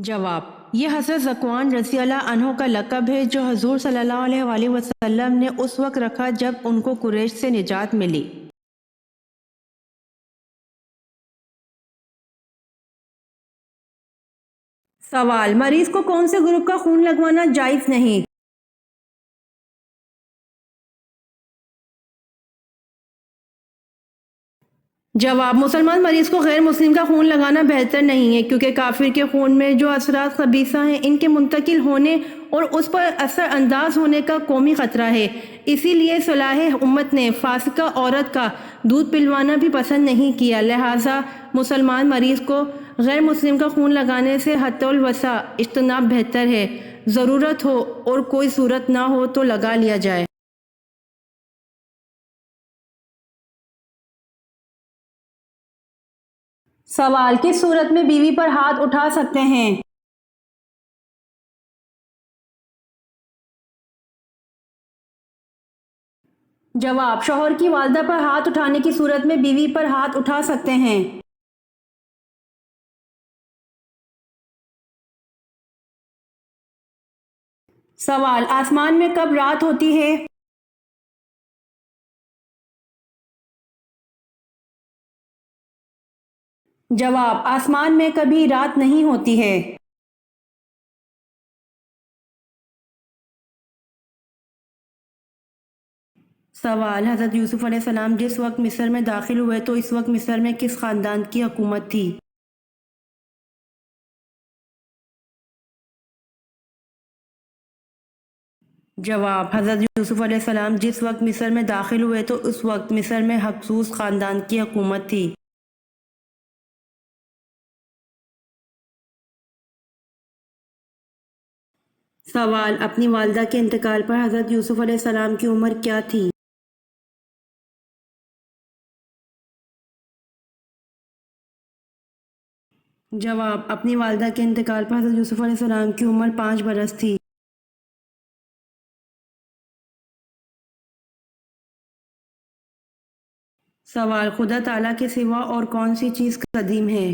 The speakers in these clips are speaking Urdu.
جواب: یہ حضرت ذکوان رضی اللہ عنہ کا لقب ہے جو حضور صلی اللہ علیہ وآلہ وسلم نے اس وقت رکھا جب ان کو قریش سے نجات ملی۔ سوال: مریض کو کون سے گروپ کا خون لگوانا جائز نہیں؟ جواب: مسلمان مریض کو غیر مسلم کا خون لگانا بہتر نہیں ہے، کیونکہ کافر کے خون میں جو اثرات خبیثہ ہیں ان کے منتقل ہونے اور اس پر اثر انداز ہونے کا قومی خطرہ ہے۔ اسی لیے صلاح امت نے فاسقہ عورت کا دودھ پلوانا بھی پسند نہیں کیا، لہٰذا مسلمان مریض کو غیر مسلم کا خون لگانے سے حتی الوسع اجتناب بہتر ہے۔ ضرورت ہو اور کوئی صورت نہ ہو تو لگا لیا جائے۔ سوال: کس صورت میں بیوی پر ہاتھ اٹھا سکتے ہیں؟ جواب: شوہر کی والدہ پر ہاتھ اٹھانے کی صورت میں بیوی پر ہاتھ اٹھا سکتے ہیں۔ سوال: آسمان میں کب رات ہوتی ہے؟ جواب: آسمان میں کبھی رات نہیں ہوتی ہے۔ سوال: حضرت یوسف علیہ السلام جس وقت مصر میں داخل ہوئے تو اس وقت مصر میں کس خاندان کی حکومت تھی؟ جواب: حضرت یوسف علیہ السلام جس وقت مصر میں داخل ہوئے تو اس وقت مصر میں ہکسوس خاندان کی حکومت تھی۔ سوال: اپنی والدہ کے انتقال پر حضرت یوسف علیہ السلام کی عمر کیا تھی؟ جواب: اپنی والدہ کے انتقال پر حضرت یوسف علیہ السلام کی عمر 5 برس تھی۔ سوال: خدا تعالیٰ کے سوا اور کون سی چیز قدیم ہے؟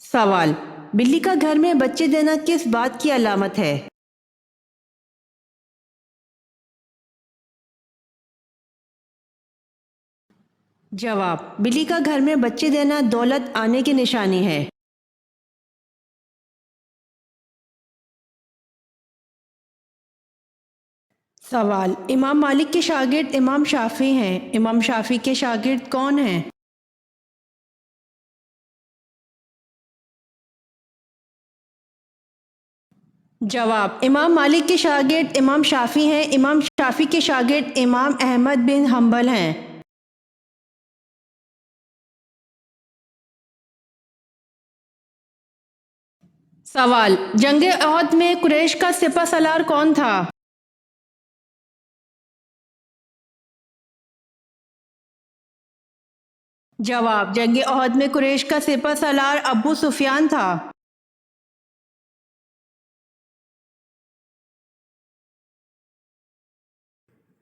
سوال: بلی کا گھر میں بچے دینا کس بات کی علامت ہے؟ جواب: بلی کا گھر میں بچے دینا دولت آنے کی نشانی ہے۔ سوال: امام مالک کے شاگرد امام شافعی ہیں، امام شافعی کے شاگرد کون ہیں؟ جواب: امام مالک کے شاگرد امام شافعی ہیں، امام شافعی کے شاگرد امام احمد بن حنبل ہیں۔ سوال: جنگ احد میں قریش کا سپہ سالار کون تھا؟ جواب: جنگ احد میں قریش کا سپہ سالار ابو سفیان تھا۔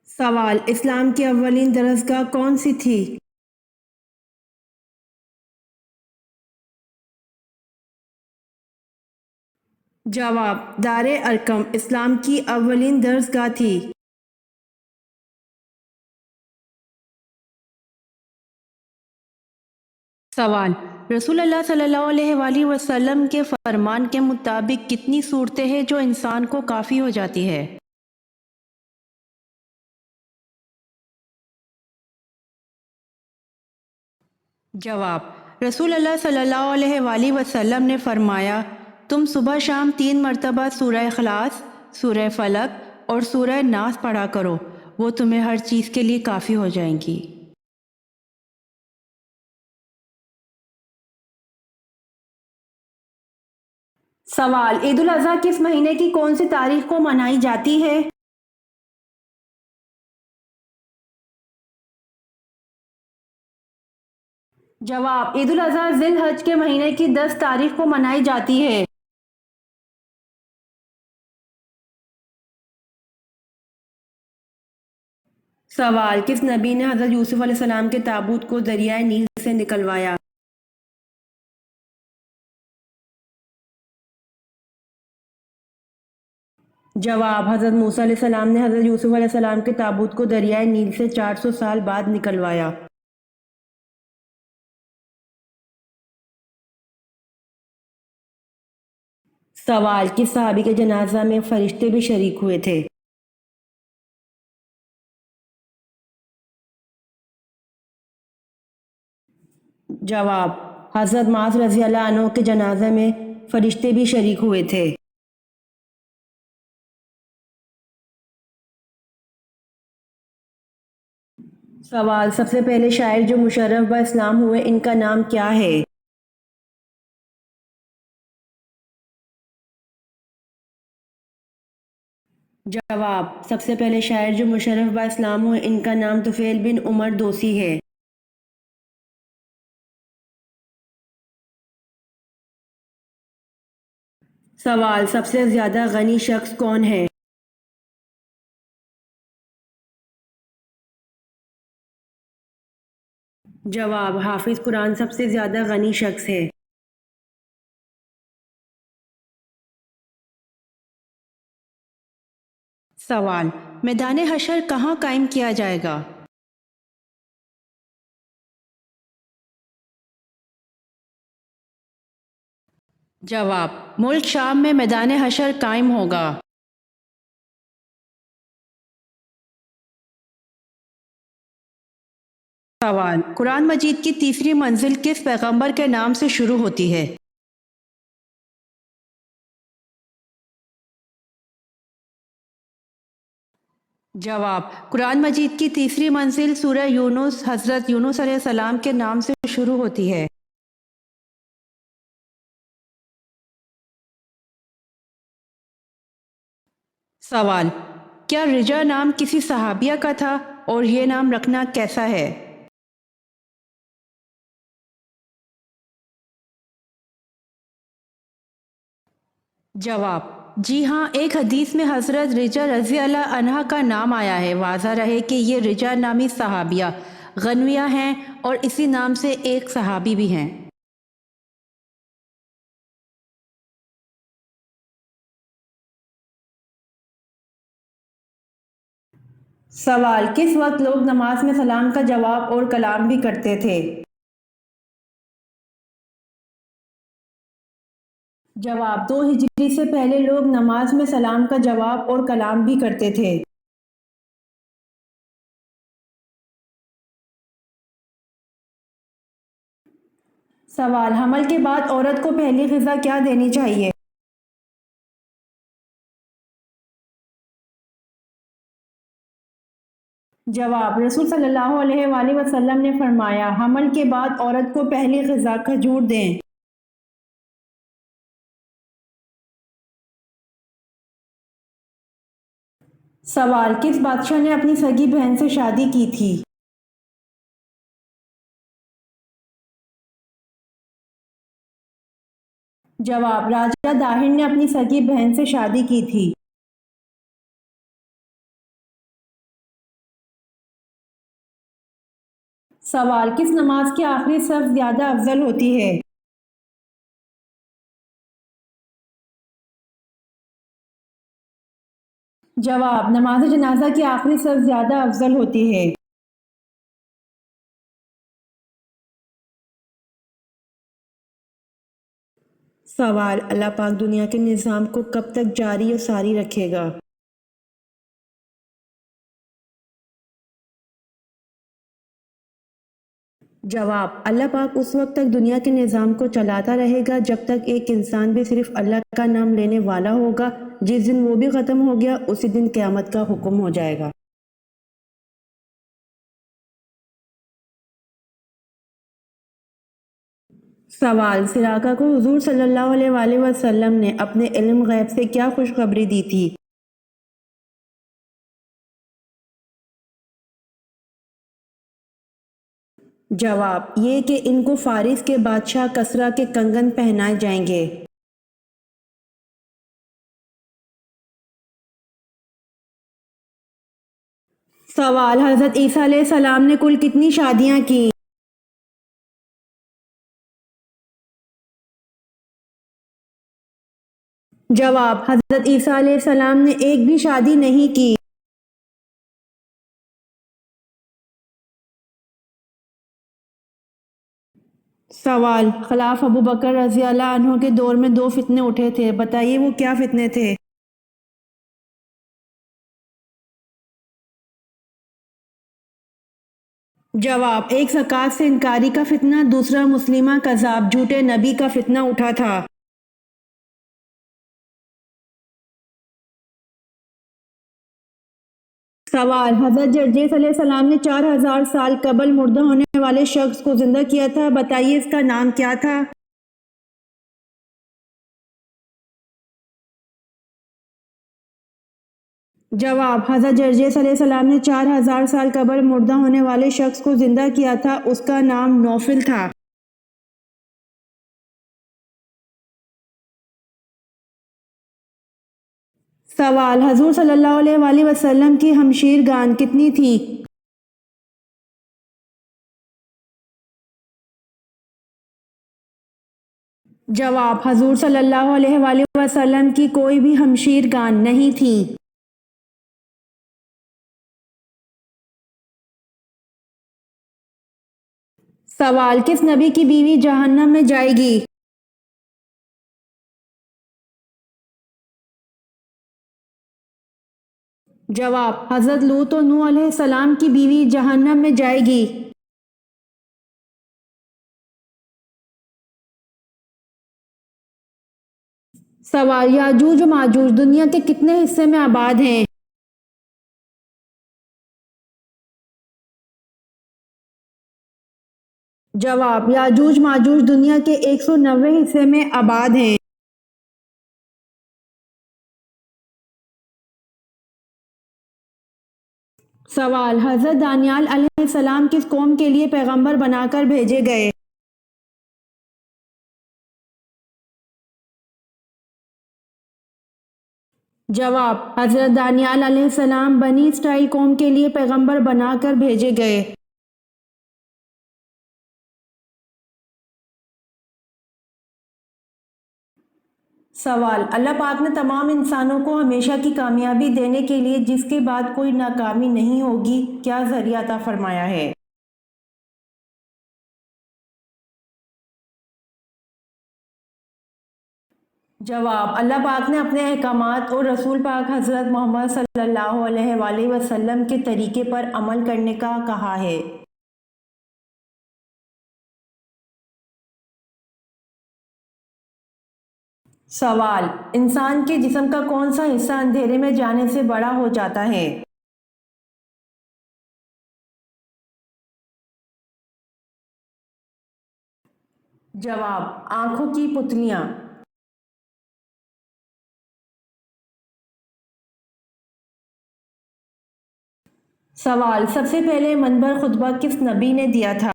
سوال: اسلام کی اولین درسگاہ کون سی تھی؟ جواب: دار ارقم اسلام کی اولین درسگاہ تھی۔ سوال: رسول اللہ صلی اللہ علیہ وآلہ وسلم کے فرمان کے مطابق کتنی صورتیں ہیں جو انسان کو کافی ہو جاتی ہے؟ جواب: رسول اللہ صلی اللہ علیہ وآلہ وسلم نے فرمایا، تم صبح شام 3 مرتبہ سورہ اخلاص، سورہ فلق اور سورہ ناس پڑھا کرو، وہ تمہیں ہر چیز کے لیے کافی ہو جائیں گی۔ سوال: عید الاضحیٰ کس مہینے کی کون سی تاریخ کو منائی جاتی ہے؟ جواب: عید الاضحیٰ ذی الحج کے مہینے کی 10 تاریخ کو منائی جاتی ہے۔ سوال: کس نبی نے حضرت یوسف علیہ السلام کے تابوت کو دریائے نیل سے نکلوایا؟ جواب: حضرت موسیٰ علیہ السلام نے حضرت یوسف علیہ السلام کے تابوت کو دریائے نیل سے 400 سال بعد نکلوایا۔ سوال: کس صحابی کے جنازہ میں فرشتے بھی شریک ہوئے تھے؟ جواب: حضرت معاذ رضی اللہ عنہ کے جنازے میں فرشتے بھی شریک ہوئے تھے۔ سوال: سب سے پہلے شاعر جو مشرف با اسلام ہوئے ان کا نام کیا ہے؟ جواب: سب سے پہلے شاعر جو مشرف با اسلام ہوئے ان کا نام طفیل بن عمر دوسی ہے۔ سوال: سب سے زیادہ غنی شخص کون ہے؟ جواب: حافظ قرآن سب سے زیادہ غنی شخص ہے۔ سوال: میدان حشر کہاں قائم کیا جائے گا؟ جواب: ملک شام میں میدان حشر قائم ہوگا۔ سوال: قرآن مجید کی تیسری منزل کس پیغمبر کے نام سے شروع ہوتی ہے؟ جواب: قرآن مجید کی تیسری منزل سورہ یونس حضرت یونس علیہ السلام کے نام سے شروع ہوتی ہے۔ سوال: کیا رجا نام کسی صحابیہ کا تھا اور یہ نام رکھنا کیسا ہے؟ جواب: جی ہاں، ایک حدیث میں حضرت رجا رضی اللہ عنہا کا نام آیا ہے۔ واضح رہے کہ یہ رجا نامی صحابیہ غنویہ ہیں اور اسی نام سے ایک صحابی بھی ہیں۔ سوال: کس وقت لوگ نماز میں سلام کا جواب اور کلام بھی کرتے تھے؟ جواب: 2 ہجری سے پہلے لوگ نماز میں سلام کا جواب اور کلام بھی کرتے تھے۔ سوال: حمل کے بعد عورت کو پہلی غذا کیا دینی چاہیے؟ جواب: رسول صلی اللہ علیہ وآلہ وسلم نے فرمایا، حمل کے بعد عورت کو پہلی غذا کھجور دیں۔ سوال: کس بادشاہ نے اپنی سگی بہن سے شادی کی تھی؟ جواب: راجہ داہر نے اپنی سگی بہن سے شادی کی تھی۔ سوال: کس نماز کی آخری صف زیادہ افضل ہوتی ہے؟ جواب: نماز جنازہ کی آخری صف زیادہ افضل ہوتی ہے۔ سوال: اللہ پاک دنیا کے نظام کو کب تک جاری و ساری رکھے گا؟ جواب: اللہ پاک اس وقت تک دنیا کے نظام کو چلاتا رہے گا جب تک ایک انسان بھی صرف اللہ کا نام لینے والا ہوگا۔ جس دن وہ بھی ختم ہو گیا اسی دن قیامت کا حکم ہو جائے گا۔ سوال: سراقہ کو حضور صلی اللہ علیہ وآلہ وسلم نے اپنے علم غیب سے کیا خوشخبری دی تھی؟ جواب: یہ کہ ان کو فارس کے بادشاہ کسریٰ کے کنگن پہنائے جائیں گے۔ سوال: حضرت عیسیٰ علیہ السلام نے کل کتنی شادیاں کی؟ جواب: حضرت عیسیٰ علیہ السلام نے ایک بھی شادی نہیں کی۔ سوال: خلاف ابو بکر رضی اللہ عنہ کے دور میں دو فتنے اٹھے تھے، بتائیے وہ کیا فتنے تھے؟ جواب: ایک زکوٰۃ سے انکاری کا فتنہ، دوسرا مسلمہ کذاب جھوٹے نبی کا فتنہ اٹھا تھا۔ سوال: حضرت جرجیس علیہ السلام نے 4000 سال قبل مردہ ہونے والے شخص کو زندہ کیا تھا، بتائیے اس کا نام کیا تھا؟ جواب: حضرت جرجیس علیہ السلام نے 4000 سال قبل مردہ ہونے والے شخص کو زندہ کیا تھا، اس کا نام نوفل تھا۔ سوال: حضور صلی اللہ علیہ وآلہ وسلم کی ہمشیر گان کتنی تھی؟ جواب: حضور صلی اللہ علیہ وآلہ وسلم کی کوئی بھی ہمشیر گان نہیں تھی۔ سوال: کس نبی کی بیوی جہنم میں جائے گی؟ جواب: حضرت لوط و نوح علیہ السلام کی بیوی جہنم میں جائے گی۔ سوال: یاجوج و ماجوج دنیا کے کتنے حصے میں آباد ہیں؟ جواب: یاجوج ماجوج دنیا کے 190 حصے میں آباد ہیں۔ سوال: حضرت دانیال علیہ السلام کس قوم کے لیے پیغمبر بنا کر بھیجے گئے؟ جواب: حضرت دانیال علیہ السلام بنی اسرائیل قوم کے لیے پیغمبر بنا کر بھیجے گئے۔ سوال: اللہ پاک نے تمام انسانوں کو ہمیشہ کی کامیابی دینے کے لیے جس کے بعد کوئی ناکامی نہیں ہوگی کیا ذریعہ عطا فرمایا ہے؟ جواب: اللہ پاک نے اپنے احکامات اور رسول پاک حضرت محمد صلی اللہ علیہ وآلہ وسلم کے طریقے پر عمل کرنے کا کہا ہے۔ سوال: انسان کے جسم کا کون سا حصہ اندھیرے میں جانے سے بڑا ہو جاتا ہے؟ جواب: آنکھوں کی پتلیاں۔ سوال: سب سے پہلے منبر خطبہ کس نبی نے دیا تھا؟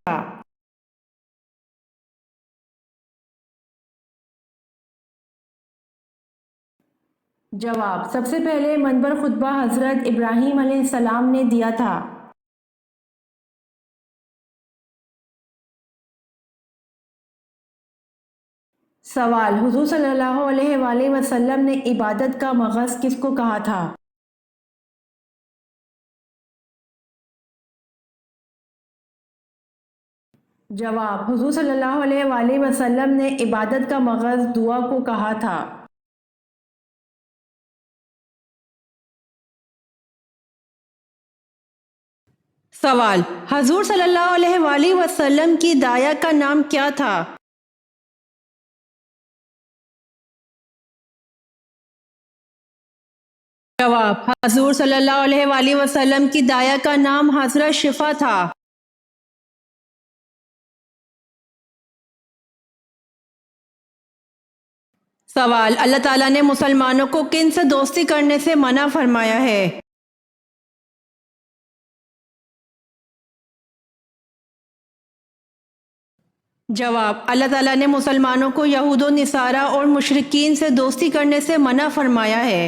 جواب: سب سے پہلے منبر خطبہ حضرت ابراہیم علیہ السلام نے دیا تھا۔ سوال: حضور صلی اللہ علیہ وآلہ وسلم نے عبادت کا مغز کس کو کہا تھا؟ جواب: حضور صلی اللہ علیہ وآلہ وسلم نے عبادت کا مغز دعا کو کہا تھا۔ سوال: حضور صلی اللہ علیہ وآلہ وسلم کی دایا کا نام کیا تھا؟ جواب: حضور صلی اللہ علیہ وآلہ وسلم کی دایا کا نام حضرت شفا تھا۔ سوال: اللہ تعالیٰ نے مسلمانوں کو کن سے دوستی کرنے سے منع فرمایا ہے؟ جواب: اللہ تعالیٰ نے مسلمانوں کو یہود و نصارہ اور مشرکین سے دوستی کرنے سے منع فرمایا ہے۔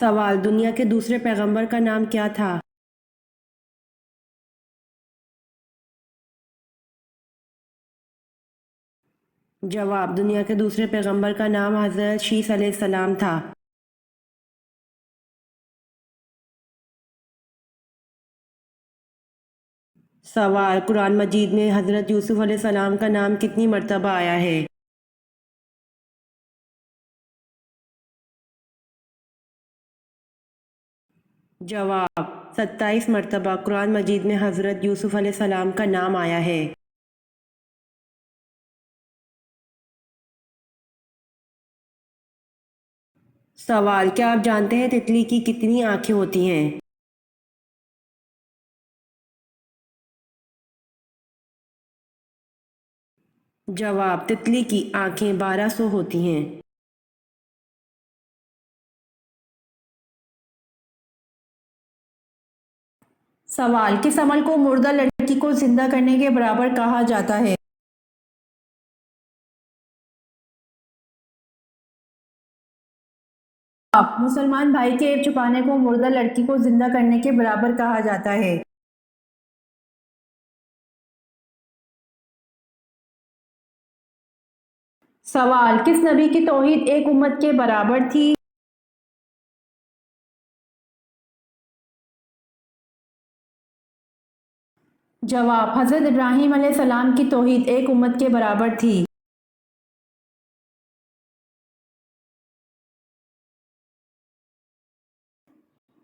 سوال، دنیا کے دوسرے پیغمبر کا نام کیا تھا؟ جواب، دنیا کے دوسرے پیغمبر کا نام حضرت شیس علیہ السلام تھا۔ سوال، قرآن مجید میں حضرت یوسف علیہ السلام کا نام کتنی مرتبہ آیا ہے؟ جواب، 27 مرتبہ قرآن مجید میں حضرت یوسف علیہ السلام کا نام آیا ہے۔ سوال، کیا آپ جانتے ہیں تتلی کی کتنی آنکھیں ہوتی ہیں؟ جواب، تتلی کی آنکھیں 1200 ہوتی ہیں۔ سوال، کس عمل کو مردہ لڑکی کو زندہ کرنے کے برابر کہا جاتا ہے؟ مسلمان بھائی کے عیب چھپانے کو مردہ لڑکی کو زندہ کرنے کے برابر کہا جاتا ہے۔ سوال، کس نبی کی توحید ایک امت کے برابر تھی؟ جواب، حضرت ابراہیم علیہ السلام کی توحید ایک امت کے برابر تھی۔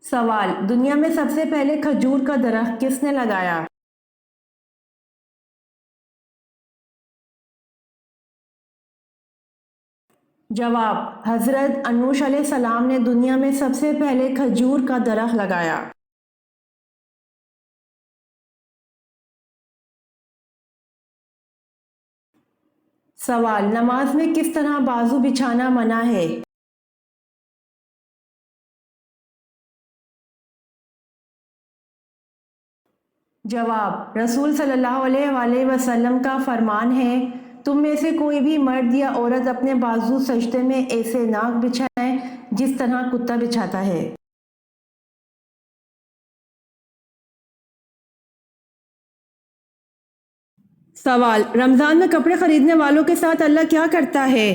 سوال، دنیا میں سب سے پہلے کھجور کا درخت کس نے لگایا؟ جواب، حضرت انوش علیہ السلام نے دنیا میں سب سے پہلے کھجور کا درخت لگایا۔ سوال، نماز میں کس طرح بازو بچھانا منع ہے؟ جواب، رسول صلی اللہ علیہ وآلہ وسلم کا فرمان ہے، تم میں سے کوئی بھی مرد یا عورت اپنے بازو سجدے میں ایسے نہ بچھائیں جس طرح کتا بچھاتا ہے۔ سوال، رمضان میں کپڑے خریدنے والوں کے ساتھ اللہ کیا کرتا ہے؟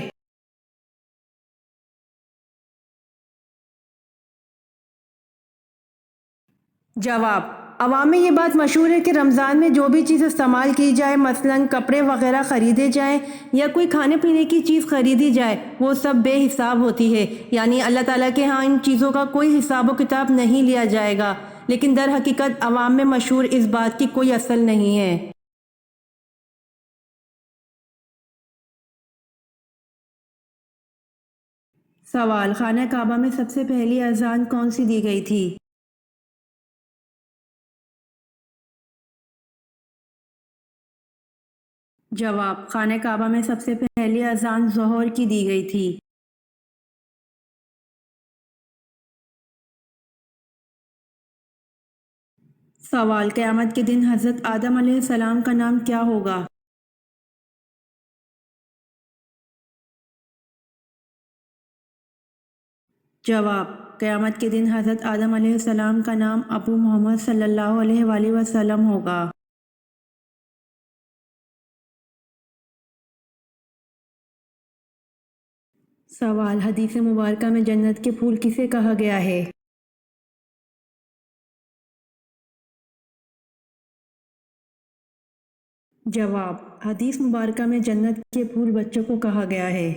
جواب، عوام میں یہ بات مشہور ہے کہ رمضان میں جو بھی چیز استعمال کی جائے، مثلاً کپڑے وغیرہ خریدے جائیں یا کوئی کھانے پینے کی چیز خریدی جائے، وہ سب بے حساب ہوتی ہے، یعنی اللہ تعالیٰ کے ہاں ان چیزوں کا کوئی حساب و کتاب نہیں لیا جائے گا، لیکن در حقیقت عوام میں مشہور اس بات کی کوئی اصل نہیں ہے۔ سوال، خانہ کعبہ میں سب سے پہلی اذان کون سی دی گئی تھی؟ جواب، خانہ کعبہ میں سب سے پہلی اذان ظہر کی دی گئی تھی۔ سوال، قیامت کے دن حضرت آدم علیہ السلام کا نام کیا ہوگا؟ جواب، قیامت کے دن حضرت آدم علیہ السلام کا نام ابو محمد صلی اللہ علیہ وآلہ وسلم ہوگا۔ سوال، حدیث مبارکہ میں جنت کے پھول کسے کہا گیا ہے؟ جواب، حدیث مبارکہ میں جنت کے پھول بچوں کو کہا گیا ہے۔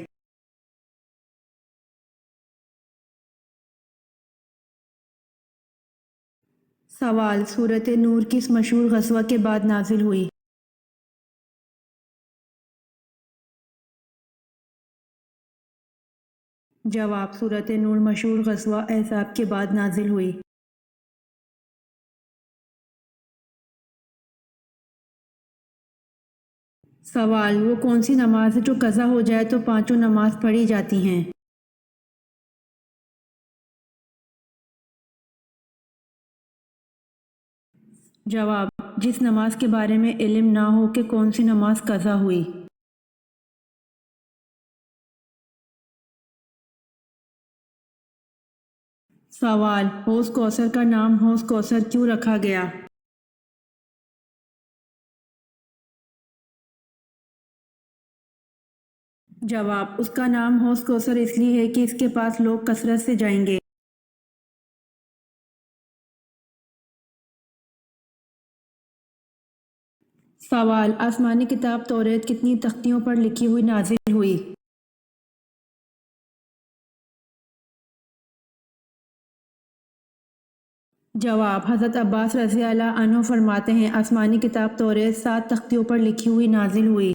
سوال، سورۃ نور کس مشہور غزوہ کے بعد نازل ہوئی؟ جواب، سورۃ نور مشہور غزوہ احزاب کے بعد نازل ہوئی۔ سوال، وہ کون سی نماز ہے جو قضا ہو جائے تو پانچوں نماز پڑھی جاتی ہیں؟ جواب، جس نماز کے بارے میں علم نہ ہو کہ کون سی نماز قضا ہوئی۔ سوال: حوض کوثر کا نام حوض کوثر کیوں رکھا گیا؟ جواب: اس کا نام حوض کوثر اس لیے ہے کہ اس کے پاس لوگ کثرت سے جائیں گے۔ سوال: آسمانی کتاب توریت کتنی تختیوں پر لکھی ہوئی نازل ہوئی؟ جواب: حضرت عباس رضی اللہ عنہ فرماتے ہیں آسمانی کتاب توریت 7 تختیوں پر لکھی ہوئی نازل ہوئی۔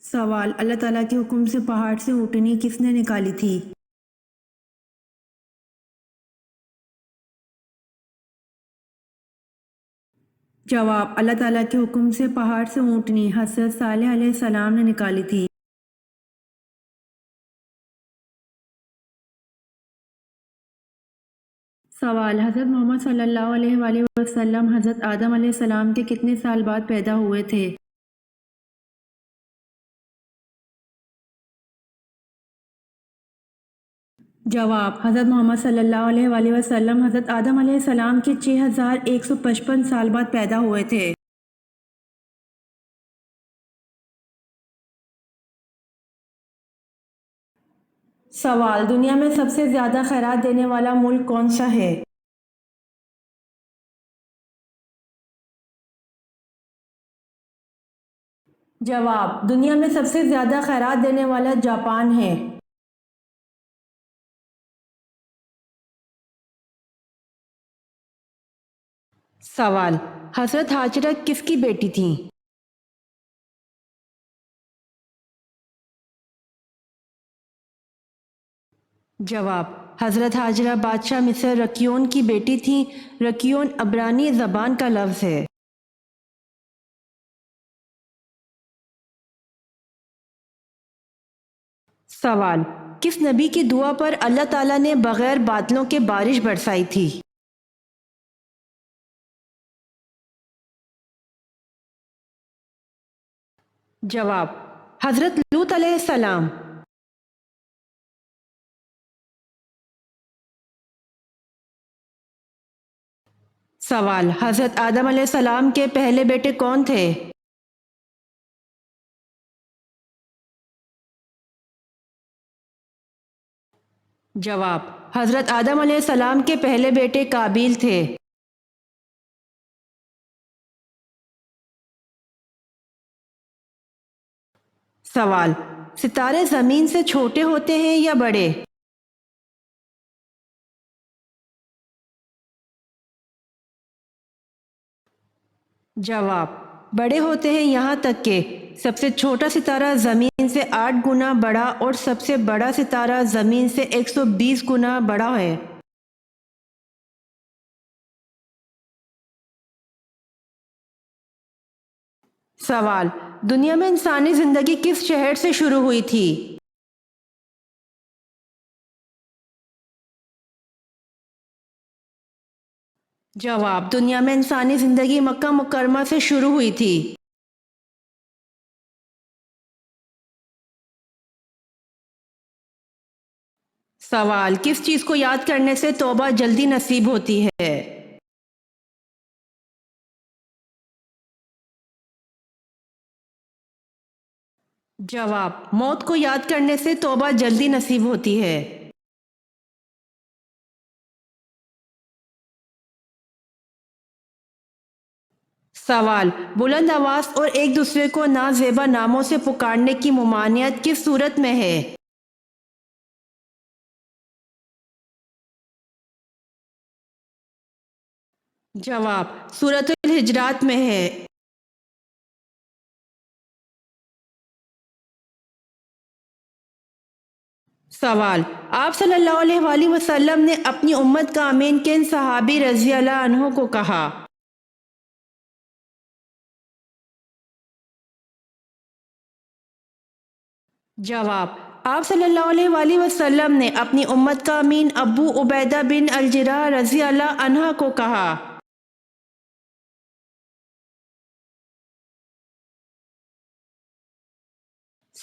سوال: اللہ تعالیٰ کے حکم سے پہاڑ سے اونٹنی کس نے نکالی تھی؟ جواب: اللہ تعالیٰ کے حکم سے پہاڑ سے اونٹنی حضرت صالح علیہ السلام نے نکالی تھی۔ سوال: حضرت محمد صلی اللہ علیہ وآلہ وسلم حضرت آدم علیہ السلام کے کتنے سال بعد پیدا ہوئے تھے؟ جواب: حضرت محمد صلی اللہ علیہ وآلہ وسلم حضرت آدم علیہ السلام کے 6155 سال بعد پیدا ہوئے تھے۔ سوال: دنیا میں سب سے زیادہ خیرات دینے والا ملک کون سا ہے؟ جواب: دنیا میں سب سے زیادہ خیرات دینے والا جاپان ہے۔ سوال: حضرت ہاجرہ کس کی بیٹی تھیں؟ جواب: حضرت ہاجرہ بادشاہ مصر رکیون کی بیٹی تھیں۔ رکیون عبرانی زبان کا لفظ ہے۔ سوال: کس نبی کی دعا پر اللہ تعالیٰ نے بغیر بادلوں کے بارش برسائی تھی؟ جواب: حضرت لوط علیہ السلام۔ سوال: حضرت آدم علیہ السلام کے پہلے بیٹے کون تھے؟ جواب: حضرت آدم علیہ السلام کے پہلے بیٹے قابیل تھے۔ سوال: ستارے زمین سے چھوٹے ہوتے ہیں یا بڑے؟ جواب: بڑے ہوتے ہیں، یہاں تک کہ سب سے چھوٹا ستارہ زمین سے 8 گنا بڑا اور سب سے بڑا ستارہ زمین سے 120 گنا بڑا ہے۔ سوال: دنیا میں انسانی زندگی کس شہر سے شروع ہوئی تھی؟ جواب: دنیا میں انسانی زندگی مکہ مکرمہ سے شروع ہوئی تھی۔ سوال: کس چیز کو یاد کرنے سے توبہ جلدی نصیب ہوتی ہے؟ جواب: موت کو یاد کرنے سے توبہ جلدی نصیب ہوتی ہے۔ سوال: بلند آواز اور ایک دوسرے کو نازیبا ناموں سے پکارنے کی ممانعت کس صورت میں ہے؟ جواب: سورۃ الحجرات میں ہے۔ سوال: آپ صلی اللہ علیہ وآلہ وسلم نے اپنی امت کا امین کن صحابی رضی اللہ عنہ کو کہا؟ جواب: آپ صلی اللہ علیہ وآلہ وسلم نے اپنی امت کا امین ابو عبیدہ بن الجراح رضی اللہ عنہ کو کہا۔